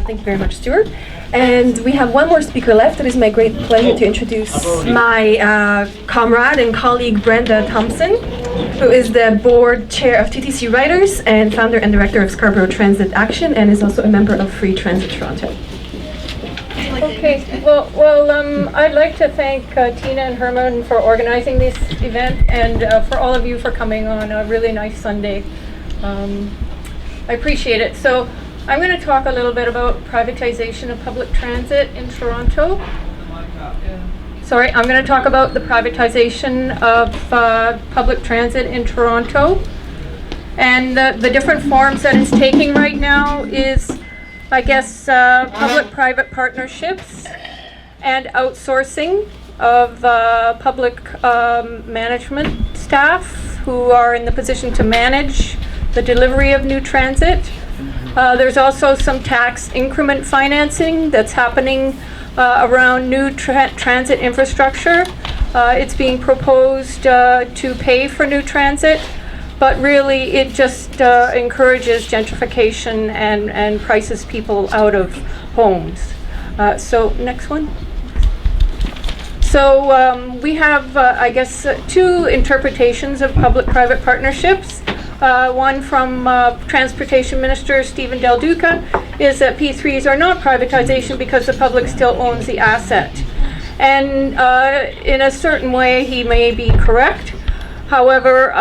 Thank you very much, Stuart. And we have one more speaker left. It is my great pleasure to introduce my comrade and colleague, Brenda Thompson, who is the board chair of TTCriders and founder and director of Scarborough Transit Action, and is also a member of Free Transit Toronto. Okay, well, I'd like to thank Tina and Herman for organizing this event, and for all of you for coming on a really nice Sunday. I appreciate it. So I'm going to talk a little bit about privatization of public transit in Toronto. Sorry, I'm going to talk about the privatization of public transit in Toronto. And the different forms that it's taking right now is, I guess, public-private partnerships and outsourcing of public management staff who are in the position to manage the delivery of new transit. There's also some tax increment financing that's happening around new transit infrastructure. It's being proposed to pay for new transit, but really it just encourages gentrification and prices people out of homes. So next one. So we have, I guess, two interpretations of public-private partnerships. One from Transportation Minister Stephen Del Duca is that P3s are not privatization because the public still owns the asset. And in a certain way, he may be correct. However,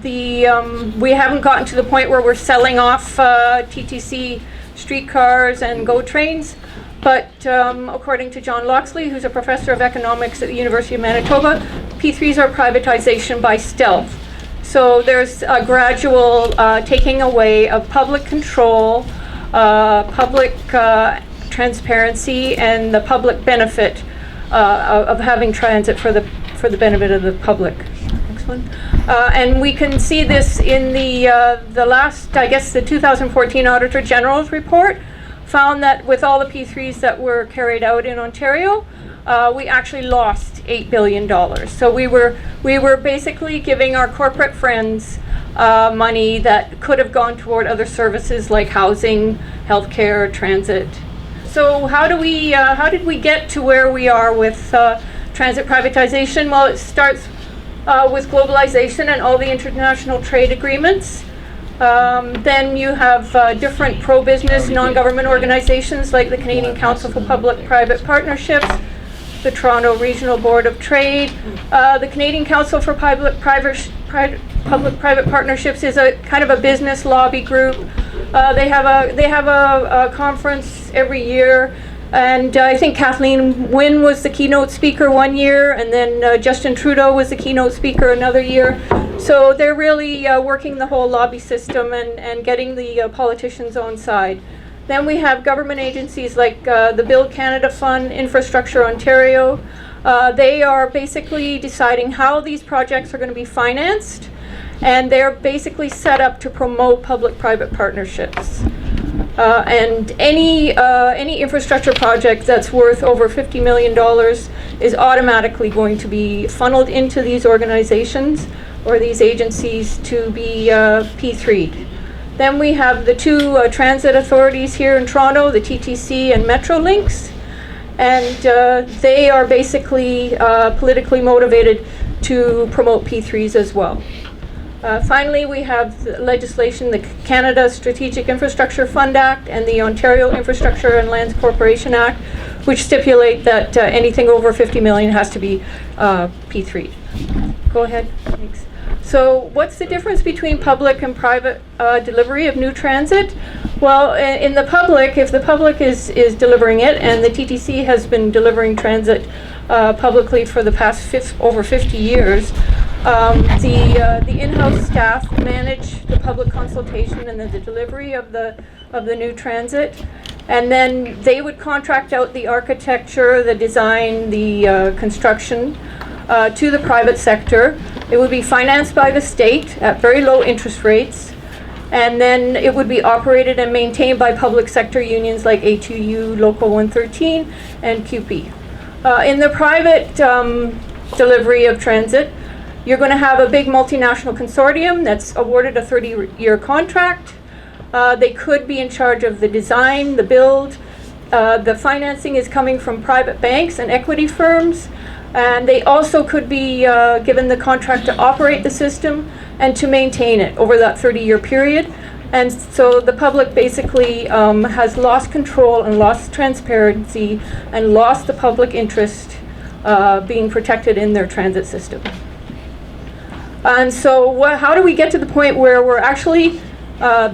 we haven't gotten to the point where we're selling off TTC streetcars and GO trains. But according to John Loxley, who's a professor of economics at the University of Manitoba, P3s are privatization by stealth. So there's a gradual taking away of public control, public transparency, and the public benefit of having transit for the benefit of the public. Next one. And we can see this in the last, I guess, the 2014 Auditor General's report found that with all the P3s that were carried out in Ontario, we actually lost $8 billion. So we were basically giving our corporate friends money that could have gone toward other services like housing, healthcare, transit. So how did we get to where we are with transit privatization? Well, it starts with globalization and all the international trade agreements. Then you have different pro-business non-government organizations like the Canadian Council for Public-Private Partnerships, the Toronto Regional Board of Trade. The Canadian Council for Public-Private Partnerships is a kind of a business lobby group. They have a conference every year, and I think Kathleen Wynne was the keynote speaker one year, and then Justin Trudeau was the keynote speaker another year. So they're really working the whole lobby system and getting the politicians on side. Then we have government agencies like the Build Canada Fund, Infrastructure Ontario. They are basically deciding how these projects are going to be financed, and they're basically set up to promote public-private partnerships. And any infrastructure project that's worth over $50 million is automatically going to be funneled into these organizations or these agencies to be P3'd. Then we have the two transit authorities here in Toronto, the TTC and Metrolinx, and they are basically politically motivated to promote P3s as well. Finally, we have legislation, the Canada Strategic Infrastructure Fund Act and the Ontario Infrastructure and Lands Corporation Act, which stipulate that anything over $50 million has to be P3'd. Go ahead. Thanks. So what's the difference between public and private delivery of new transit? Well, in the public, if the public is delivering it, and the TTC has been delivering transit publicly for the past over 50 years, the in-house staff manage the public consultation and the delivery of the new transit, and then they would contract out the architecture, the design, the construction to the private sector. It would be financed by the state at very low interest rates, and then it would be operated and maintained by public sector unions like A2U, Local 113, and CUPE. In the private delivery of transit, you're going to have a big multinational consortium that's awarded a 30-year contract. They could be in charge of the design, the build. The financing is coming from private banks and equity firms. And they also could be given the contract to operate the system and to maintain it over that 30-year period. And so the public basically has lost control and lost transparency and lost the public interest being protected in their transit system. And so how do we get to the point where we're actually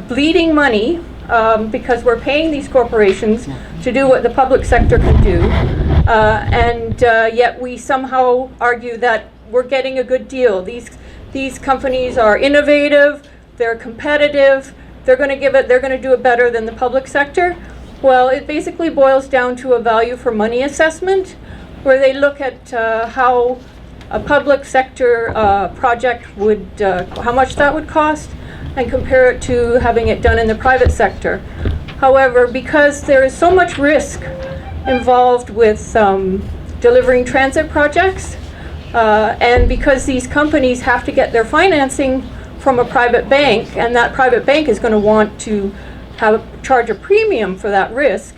bleeding money because we're paying these corporations to do what the public sector can do, and yet we somehow argue that we're getting a good deal. These companies are innovative, they're competitive, they're going to do it better than the public sector. Well, it basically boils down to a value for money assessment, where they look at how a public sector project would, how much that would cost, and compare it to having it done in the private sector. However, because there is so much risk involved with delivering transit projects, and because these companies have to get their financing from a private bank, and that private bank is going to want to charge a premium for that risk,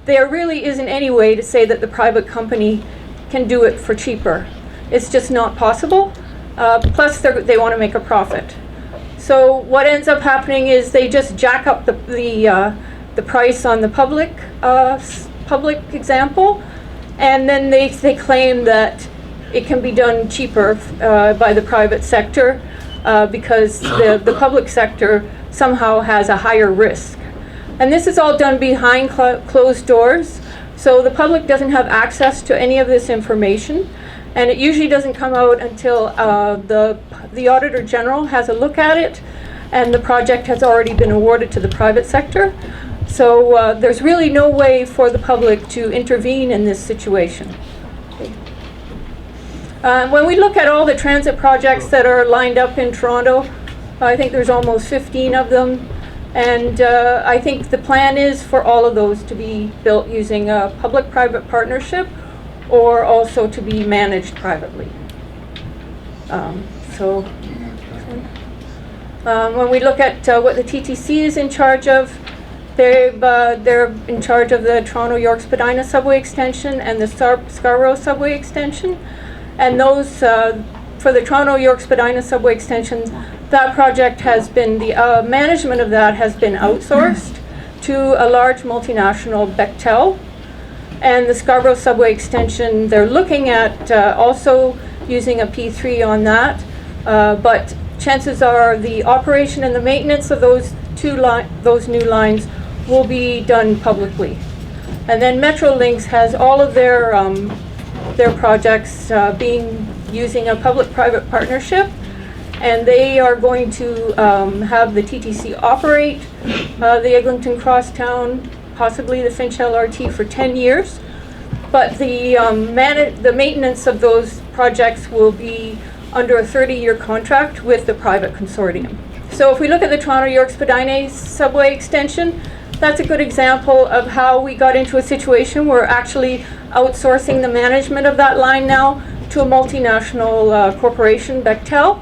there really isn't any way to say that the private company can do it for cheaper. It's just not possible. Plus, they want to make a profit. So what ends up happening is they just jack up the price on the public example, and then they claim that it can be done cheaper by the private sector because the public sector somehow has a higher risk. And this is all done behind closed doors, so the public doesn't have access to any of this information, and it usually doesn't come out until the Auditor General has a look at it and the project has already been awarded to the private sector. So there's really no way for the public to intervene in this situation. Okay. When we look at all the transit projects that are lined up in Toronto, I think there's almost 15 of them. And I think the plan is for all of those to be built using a public-private partnership, or also to be managed privately. When we look at what the TTC is in charge of, they're in charge of the Toronto-York-Spadina subway extension and the Scarborough subway extension. And those, for the Toronto-York-Spadina subway extension, that project has been, the management of that has been outsourced to a large multinational, Bechtel. And the Scarborough subway extension, they're looking at also using a P3 on that, but chances are the operation and the maintenance of those new lines will be done publicly. And then Metrolinx has all of their projects using a public-private partnership, and they are going to have the TTC operate the Eglinton Crosstown, possibly the Finch LRT, for 10 years. But the maintenance of those projects will be under a 30-year contract with the private consortium. So if we look at the Toronto-York-Spadina subway extension, that's a good example of how we got into a situation where we're actually outsourcing the management of that line now to a multinational corporation, Bechtel.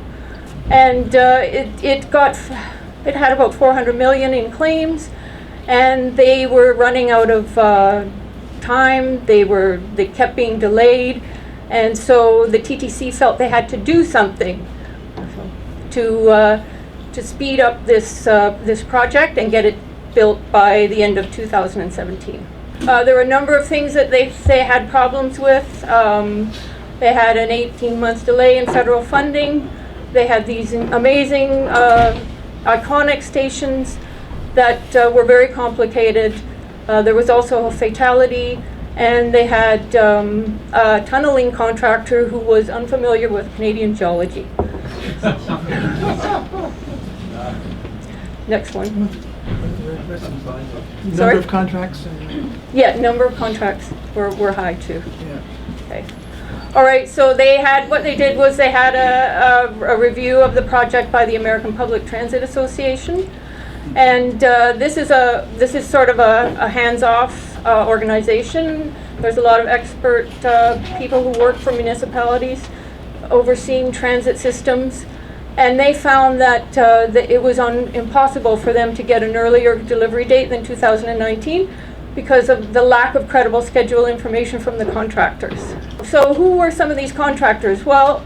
And it had about 400 million in claims, and they were running out of time. They kept being delayed, and so the TTC felt they had to do something to speed up this project and get it built by the end of 2017. There were a number of things that they had problems with. They had an 18-month delay in federal funding. They had these amazing, iconic stations that were very complicated. There was also a fatality, and they had a tunneling contractor who was unfamiliar with Canadian geology. Next one. Number of contracts? Yeah, number of contracts were high too. Yeah. Okay. All right, so what they did was they had a review of the project by the American Public Transit Association. And this is sort of a hands-off organization. There's a lot of expert people who work for municipalities overseeing transit systems. And they found that, that it was impossible for them to get an earlier delivery date than 2019 because of the lack of credible schedule information from the contractors. So who were some of these contractors? Well,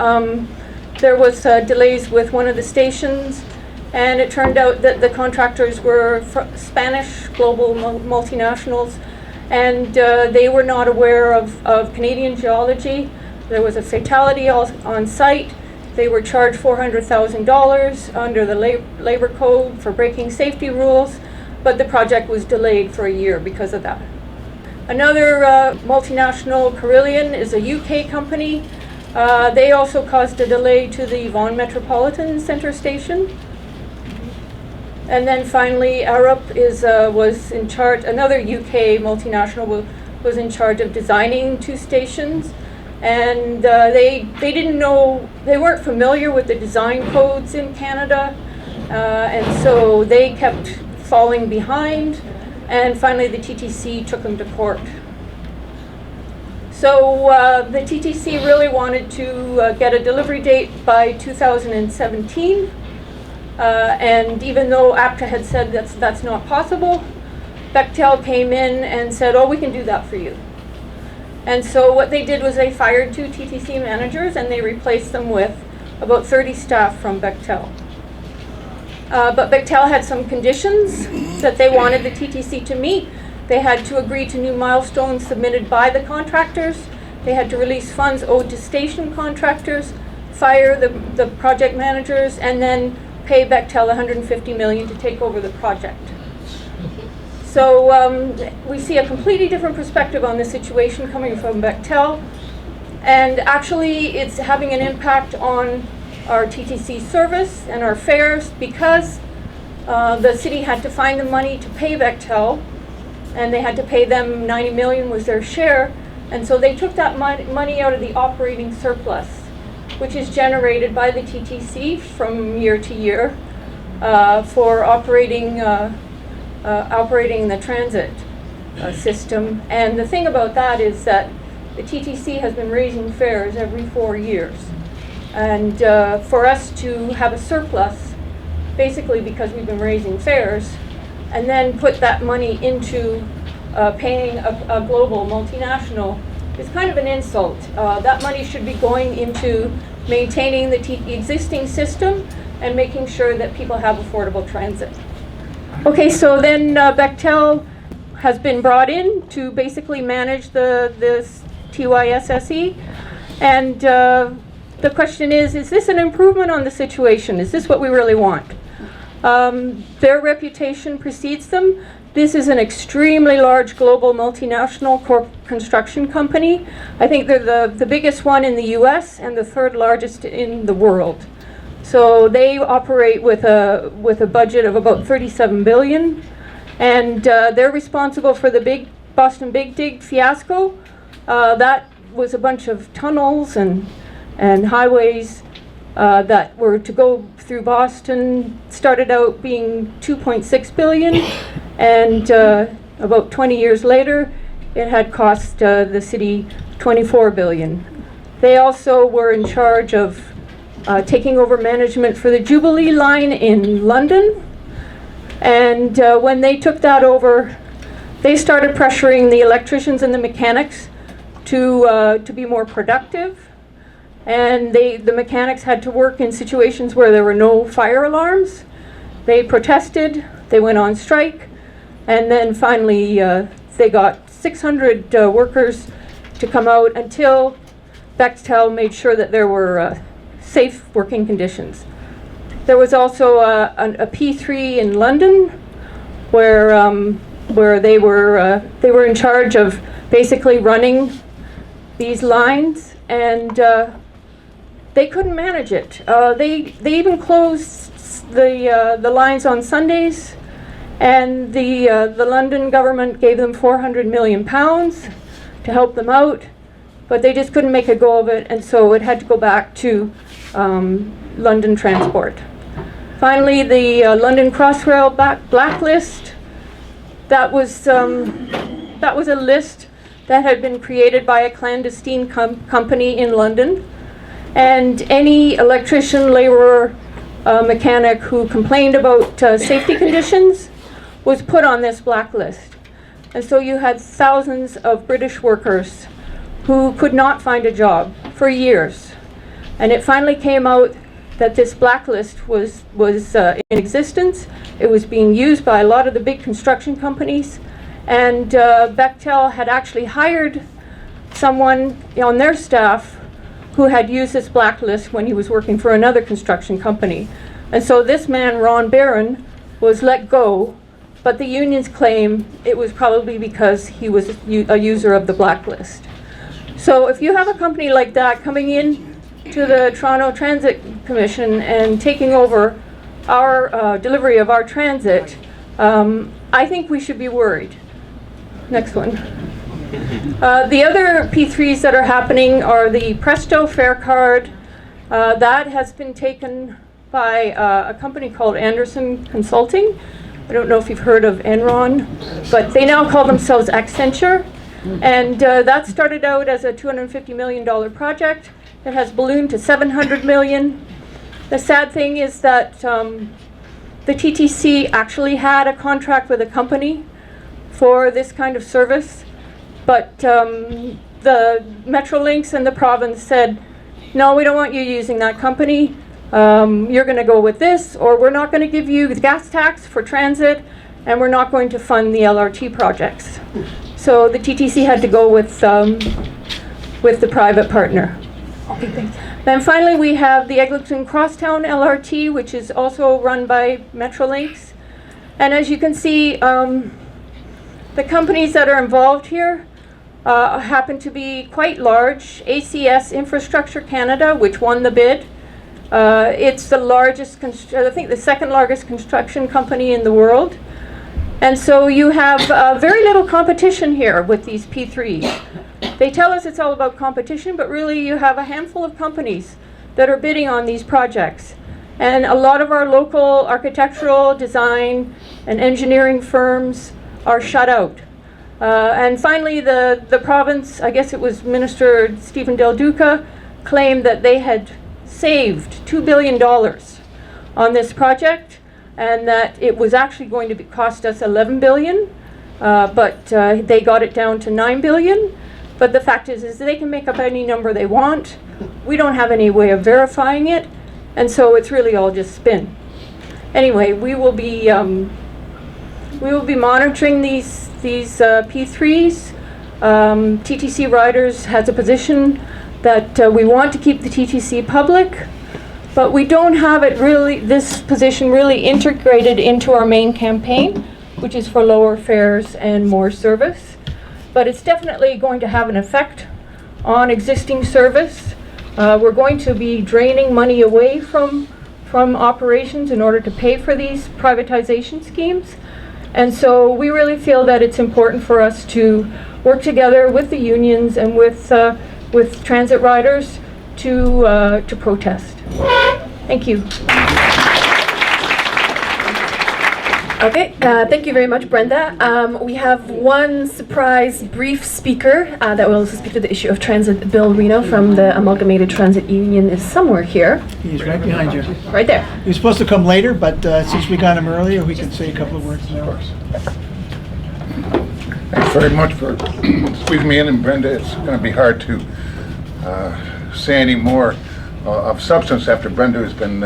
there was delays with one of the stations, and it turned out that the contractors were Spanish global multinationals, and they were not aware of Canadian geology. There was a fatality on site. They were charged $400,000 under the labor code for breaking safety rules, but the project was delayed for a year because of that. Another multinational, Carillion, is a UK company. They also caused a delay to the Vaughan Metropolitan Centre station. And then finally, Arup was in charge, another UK multinational was in charge of designing two stations. And they didn't know, they weren't familiar with the design codes in Canada, and so they kept falling behind, and finally the TTC took them to court. So the TTC really wanted to get a delivery date by 2017, and even though APTA had said that's not possible, Bechtel came in and said, oh, we can do that for you. And so what they did was they fired 2 TTC managers and they replaced them with about 30 staff from Bechtel. But Bechtel had some conditions that they wanted the TTC to meet. They had to agree to new milestones submitted by the contractors. They had to release funds owed to station contractors, fire the project managers, and then pay Bechtel $150 million to take over the project. So we see a completely different perspective on the situation coming from Bechtel, and actually it's having an impact on our TTC service and our fares because the city had to find the money to pay Bechtel, and they had to pay them $90 million was their share, and so they took that money out of the operating surplus, which is generated by the TTC from year to year for operating the transit system. And the thing about that is that the TTC has been raising fares every 4 years. And for us to have a surplus, basically because we've been raising fares, and then put that money into paying a global multinational is kind of an insult. That money should be going into maintaining the existing system and making sure that people have affordable transit. Okay, so then Bechtel has been brought in to basically manage this TYSSE, and the question is this an improvement on the situation? Is this what we really want? Their reputation precedes them. This is an extremely large global multinational construction company. I think they're the biggest one in the US and the third largest in the world. So they operate with a budget of about $37 billion, and they're responsible for the Boston Big Dig fiasco. That was a bunch of tunnels and highways that were to go through Boston. Started out being $2.6 billion, and about 20 years later, it had cost the city $24 billion. They also were in charge of taking over management for the Jubilee line in London. And when they took that over, they started pressuring the electricians and the mechanics to be more productive. And the mechanics had to work in situations where there were no fire alarms. They protested, they went on strike, and then finally they got 600 workers to come out until Bechtel made sure that there were safe working conditions. There was also a P3 in London where they were in charge of basically running these lines, and they couldn't manage it. They even closed the lines on Sundays, and the London government gave them £400 million to help them out, but they just couldn't make a go of it, and so it had to go back to London Transport. Finally, the London Crossrail blacklist. That was a list that had been created by a clandestine company in London, and any electrician, laborer, mechanic who complained about safety conditions was put on this blacklist. And so you had thousands of British workers who could not find a job for years. And it finally came out that this blacklist was in existence. It was being used by a lot of the big construction companies. And Bechtel had actually hired someone on their staff who had used this blacklist when he was working for another construction company. And so this man, Ron Barron, was let go, but the unions claim it was probably because he was a user of the blacklist. So if you have a company like that coming in to the Toronto Transit Commission and taking over our delivery of our transit, I think we should be worried. Next one. The other P3s that are happening are the Presto fare card. That has been taken by a company called Anderson Consulting. I don't know if you've heard of Enron, but they now call themselves Accenture. And that started out as a $250 million project. It has ballooned to $700 million. The sad thing is that the TTC actually had a contract with a company for this kind of service. But the Metrolinx and the province said, no, we don't want you using that company. You're going to go with this, or we're not going to give you the gas tax for transit, and we're not going to fund the LRT projects. So the TTC had to go with the private partner. Okay, thanks. Then finally we have the Eglinton Crosstown LRT, which is also run by Metrolinx. And as you can see, the companies that are involved here happen to be quite large. ACS Infrastructure Canada, which won the bid. It's the largest, I think the second largest construction company in the world. And so you have very little competition here with these P3s. They tell us it's all about competition, but really you have a handful of companies that are bidding on these projects. And a lot of our local architectural, design, and engineering firms are shut out. And finally, the province, I guess it was Minister Stephen Del Duca, claimed that they had saved $2 billion on this project, and that it was actually going to cost us $11 billion, but they got it down to $9 billion. But the fact is they can make up any number they want. We don't have any way of verifying it, and so it's really all just spin. Anyway, we will be monitoring these P3s. TTCriders has a position that we want to keep the TTC public, but we don't have this position really integrated into our main campaign, which is for lower fares and more service. But it's definitely going to have an effect on existing service. We're going to be draining money away from operations in order to pay for these privatization schemes. And so we really feel that it's important for us to work together with the unions and with transit riders to protest. Thank you. Okay, thank you very much, Brenda. We have one surprise brief speaker that will also speak to the issue of transit. Bill Reno from the Amalgamated Transit Union is somewhere here. He's right behind you. Right there. He was supposed to come later, but since we got him earlier, we can say a couple of words now. Thanks very much for squeezing me in, and Brenda, it's going to be hard to say any more of substance after Brenda has been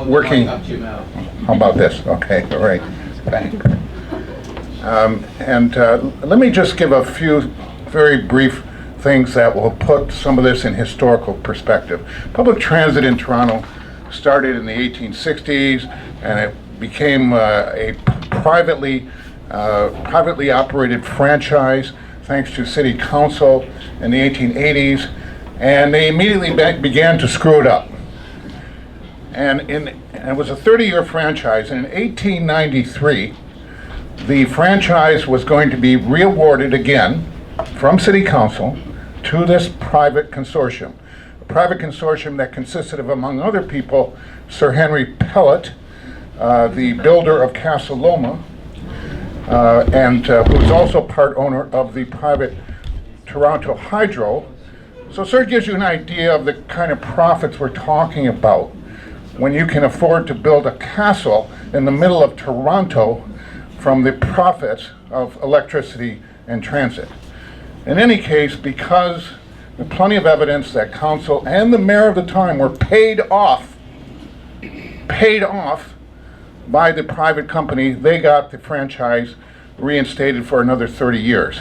working. How about this? Okay, all right. Thanks. Let me just give a few very brief things that will put some of this in historical perspective. Public transit in Toronto started in the 1860s, and it became a privately operated franchise thanks to City Council in the 1880s, and they immediately began to screw it up. And it was a 30-year franchise, and in 1893, the franchise was going to be re-awarded again from City Council to this private consortium. A private consortium that consisted of, among other people, Sir Henry Pellet, the builder of Castle Loma, and who was also part owner of the private Toronto Hydro. So sir, it gives you an idea of the kind of profits we're talking about. when you can afford to build a castle in the middle of Toronto from the profits of electricity and transit. In any case, because there's plenty of evidence that council and the mayor of the time were paid off by the private company, they got the franchise reinstated for another 30 years.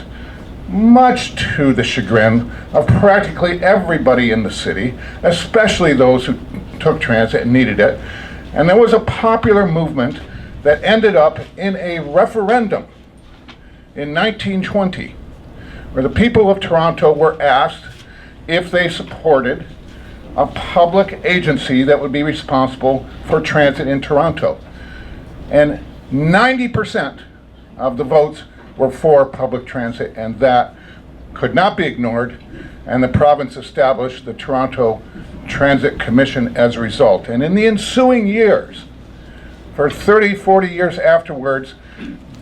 Much to the chagrin of practically everybody in the city, especially those who took transit and needed it. And there was a popular movement that ended up in a referendum in 1920, where the people of Toronto were asked if they supported a public agency that would be responsible for transit in Toronto. And 90% of the votes were for public transit, and that could not be ignored, and the province established the Toronto Transit Commission as a result. And in the ensuing years, for 30, 40 years afterwards,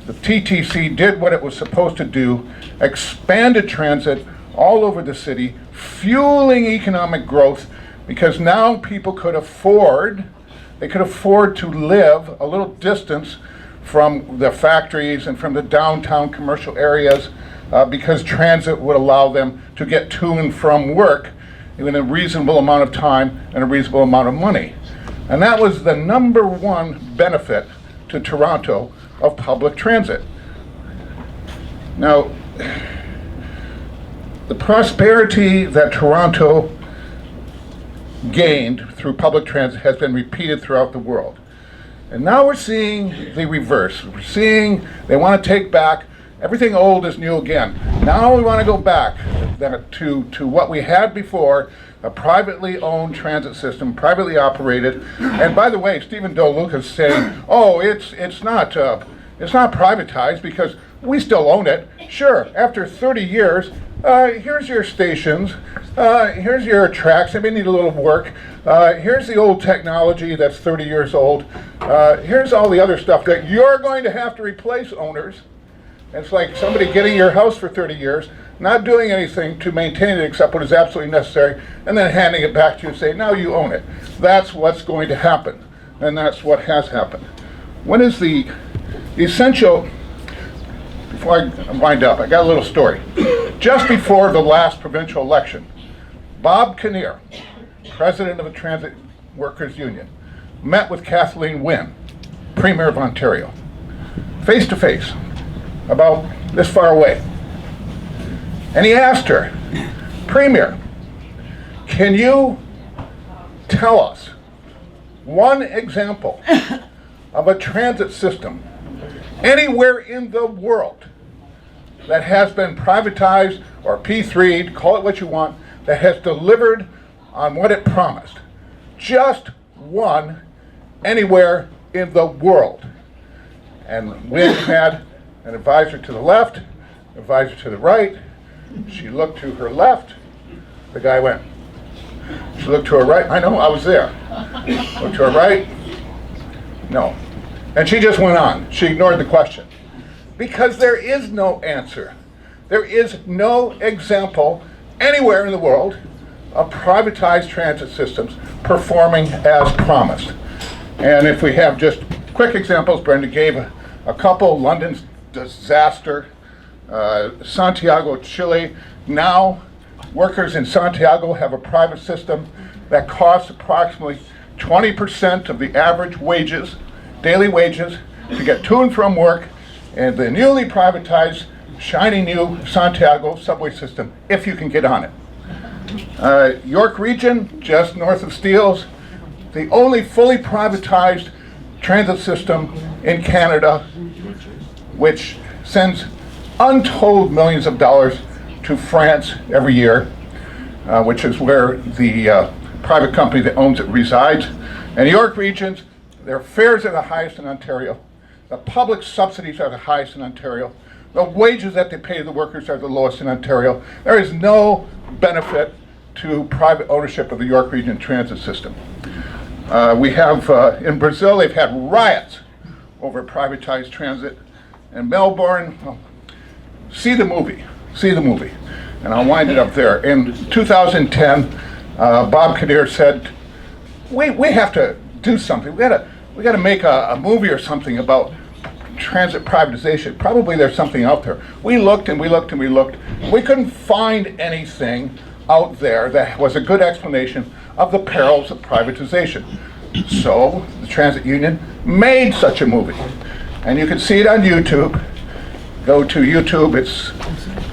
the TTC did what it was supposed to do, expanded transit all over the city, fueling economic growth, because now people could afford to live a little distance from the factories and from the downtown commercial areas, because transit would allow them to get to and from work in a reasonable amount of time and a reasonable amount of money. And that was the number one benefit to Toronto of public transit. Now, the prosperity that Toronto gained through public transit has been repeated throughout the world. And now we're seeing the reverse. We're seeing they want to take back everything old is new again. Now we want to go back to what we had before, a privately owned transit system, privately operated. And by the way, Stephen Del Duca's saying, oh, it's not privatized because we still own it. Sure, after 30 years, here's your stations, here's your tracks, they may need a little work, here's the old technology that's 30 years old, here's all the other stuff that you're going to have to replace, owners. It's like somebody getting your house for 30 years, not doing anything to maintain it except what is absolutely necessary, and then handing it back to you and saying, now you own it. That's what's going to happen, and that's what has happened. What is the essential? Before I wind up, I got a little story. Just before the last provincial election, Bob Kinnear, president of the Transit Workers Union, met with Kathleen Wynne, Premier of Ontario, face to face, about this far away. And he asked her, Premier, can you tell us one example of a transit system anywhere in the world that has been privatized or P3'd, call it what you want, that has delivered on what it promised? Just one anywhere in the world. And Wynne had an advisor to the left, advisor to the right. She looked to her left, the guy went. She looked to her right, I know, I was there. Looked to her right, no. And she just went on. She ignored the question. Because there is no answer. There is no example anywhere in the world of privatized transit systems performing as promised. And if we have just quick examples, Brenda gave a couple. London's disaster, Santiago, Chile. Now, workers in Santiago have a private system that costs approximately 20% of the average wages, daily wages, to get to and from work, and the newly privatized, shiny new Santiago subway system, if you can get on it. York Region, just north of Steeles, the only fully privatized transit system in Canada, which sends untold millions of dollars to France every year, which is where the private company that owns it resides. And York Regions, their fares are the highest in Ontario. The public subsidies are the highest in Ontario. The wages that they pay the workers are the lowest in Ontario. There is no benefit to private ownership of the York Region transit system. We have, in Brazil, they've had riots over privatized transit. In Melbourne, well, see the movie, and I'll wind it up there. In 2010, Bob Kinnear said, we have to do something. We gotta make a movie or something about transit privatization. Probably there's something out there. We looked and we looked and we looked. We couldn't find anything out there that was a good explanation of the perils of privatization. So the transit union made such a movie. And you can see it on YouTube. Go to YouTube.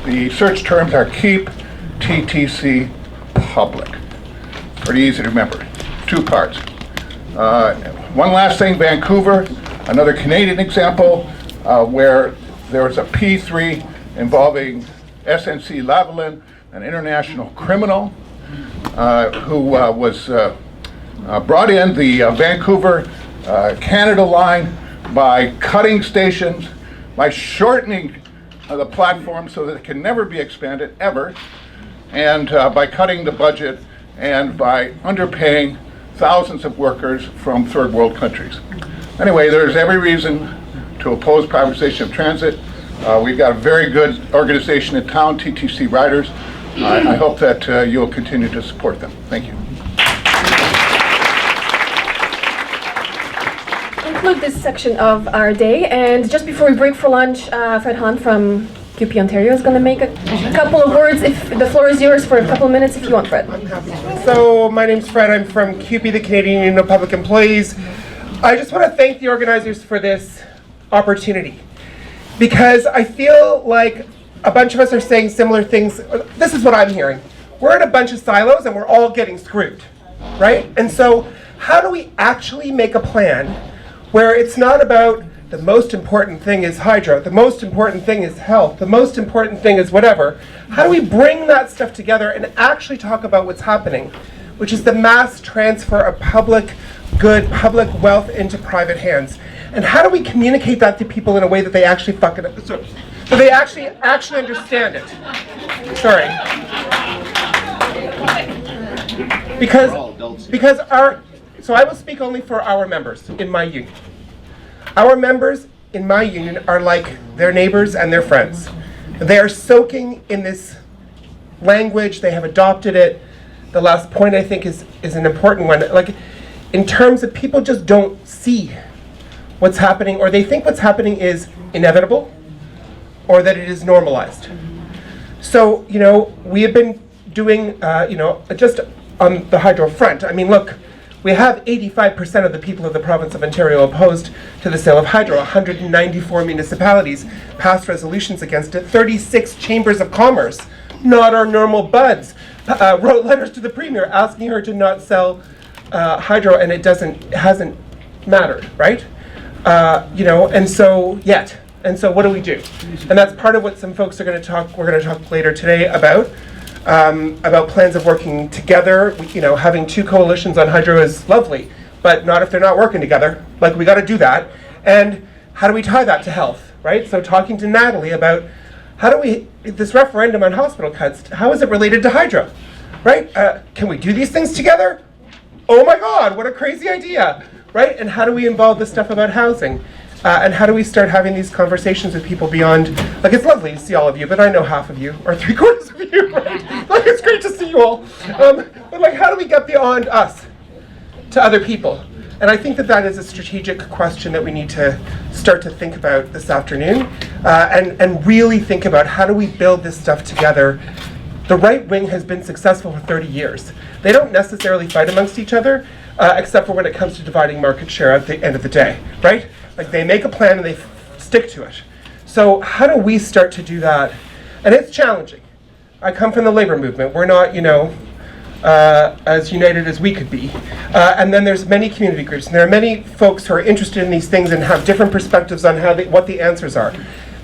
The search terms are Keep TTC Public. Pretty easy to remember. 2 parts. One last thing, Vancouver, another Canadian example where there was a P3 involving SNC Lavalin, an international criminal who was brought in the Vancouver Canada line by cutting stations, by shortening the platform so that it can never be expanded, ever, and by cutting the budget and by underpaying thousands of workers from third world countries. Anyway, there's every reason to oppose privatization of transit. We've got a very good organization in town, TTCriders. I hope that you'll continue to support them. Thank you. Conclude this section of our day, and just before we break for lunch, Fred Hahn from CUPE Ontario is going to make a couple of words. If the floor is yours for a couple of minutes, if you want, Fred. I'm happy to. So my name's Fred. I'm from CUPE, the Canadian Union of Public Employees. I just want to thank the organizers for this opportunity, because I feel like a bunch of us are saying similar things. This is what I'm hearing. We're in a bunch of silos and we're all getting screwed, right? And so how do we actually make a plan where it's not about the most important thing is hydro, the most important thing is health, the most important thing is whatever. How do we bring that stuff together and actually talk about what's happening, which is the mass transfer of public good, public wealth into private hands? And how do we communicate that to people in a way that they actually so they actually understand it? Sorry. Because so I will speak only for our members in my union. Our members in my union are like their neighbors and their friends. They are soaking in this language. They have adopted it. The last point I think is an important one. Like, in terms of people just don't see what's happening, or they think what's happening is inevitable, or that it is normalized. So, we have been doing, just on the hydro front. I mean, look, we have 85% of the people of the province of Ontario opposed to the sale of hydro. 194 municipalities passed resolutions against it. 36 chambers of commerce, not our normal buds, wrote letters to the premier asking her to not sell hydro, and it hasn't mattered, right? And so what do we do? And that's part of what some folks we're going to talk later today about plans of working together. Having 2 coalitions on hydro is lovely, but not if they're not working together. Like, we got to do that. And how do we tie that to health, right? So talking to Natalie about this referendum on hospital cuts, how is it related to hydro, right? Can we do these things together? Oh my God, what a crazy idea, right? And how do we involve this stuff about housing? And how do we start having these conversations with people beyond, like, it's lovely to see all of you, but I know half of you, or 3/4 of you, right? Like, it's great to see you all. But like, how do we get beyond us to other people? And I think that is a strategic question that we need to start to think about this afternoon, and really think about how do we build this stuff together. The right wing has been successful for 30 years. They don't necessarily fight amongst each other, except for when it comes to dividing market share at the end of the day, right? Like, they make a plan and they stick to it. So how do we start to do that? And it's challenging. I come from the labor movement. We're not, as united as we could be. And then there's many community groups, and there are many folks who are interested in these things and have different perspectives on what the answers are.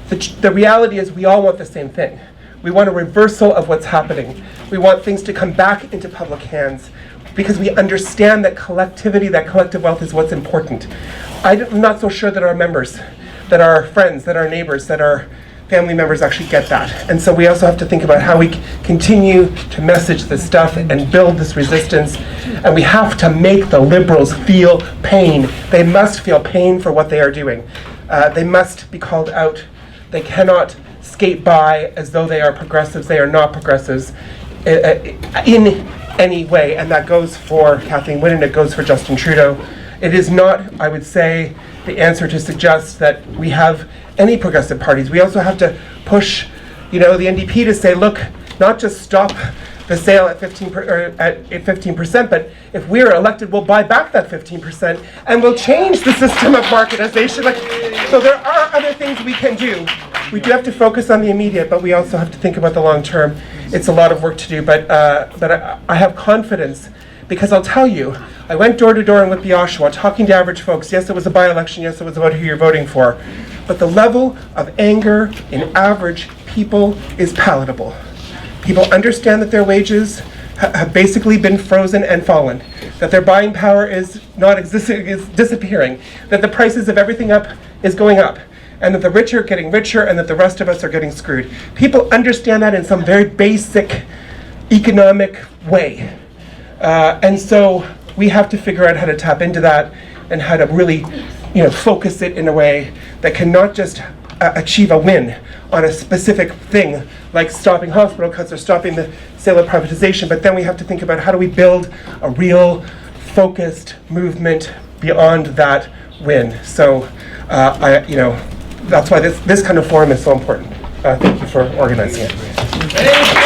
The reality is we all want the same thing. We want a reversal of what's happening. We want things to come back into public hands, because we understand that collectivity, that collective wealth is what's important. I'm not so sure that our members, that our friends, that our neighbors, that our family members actually get that. And so we also have to think about how we continue to message this stuff and build this resistance. And we have to make the Liberals feel pain. They must feel pain for what they are doing. They must be called out. They cannot skate by as though they are progressives. They are not progressives in any way. And that goes for Kathleen Wynne, and it goes for Justin Trudeau, It is not, I would say, the answer to suggest that we have any progressive parties. We also have to push, the NDP to say, look, not just stop the sale at 15%, but if we're elected, we'll buy back that 15% and we'll change the system of marketization. So there are other things we can do. We do have to focus on the immediate, but we also have to think about the long term. It's a lot of work to do, but I have confidence, because I'll tell you, I went door to door in Whitby, Oshawa, talking to average folks. Yes, it was a by-election. Yes, it was about who you're voting for. But the level of anger in average people is palatable. People understand that their wages have basically been frozen and fallen, that their buying power is not existing, is disappearing, that the prices of everything is going up, and that the rich are getting richer and that the rest of us are getting screwed. People understand that in some very basic economic way. And so we have to figure out how to tap into that and how to really, focus it in a way that can not just achieve a win on a specific thing, like stopping hospital cuts or stopping the sale of privatization, but then we have to think about how do we build a real focused movement beyond that win. So, that's why this kind of forum is so important. Thank you for organizing it.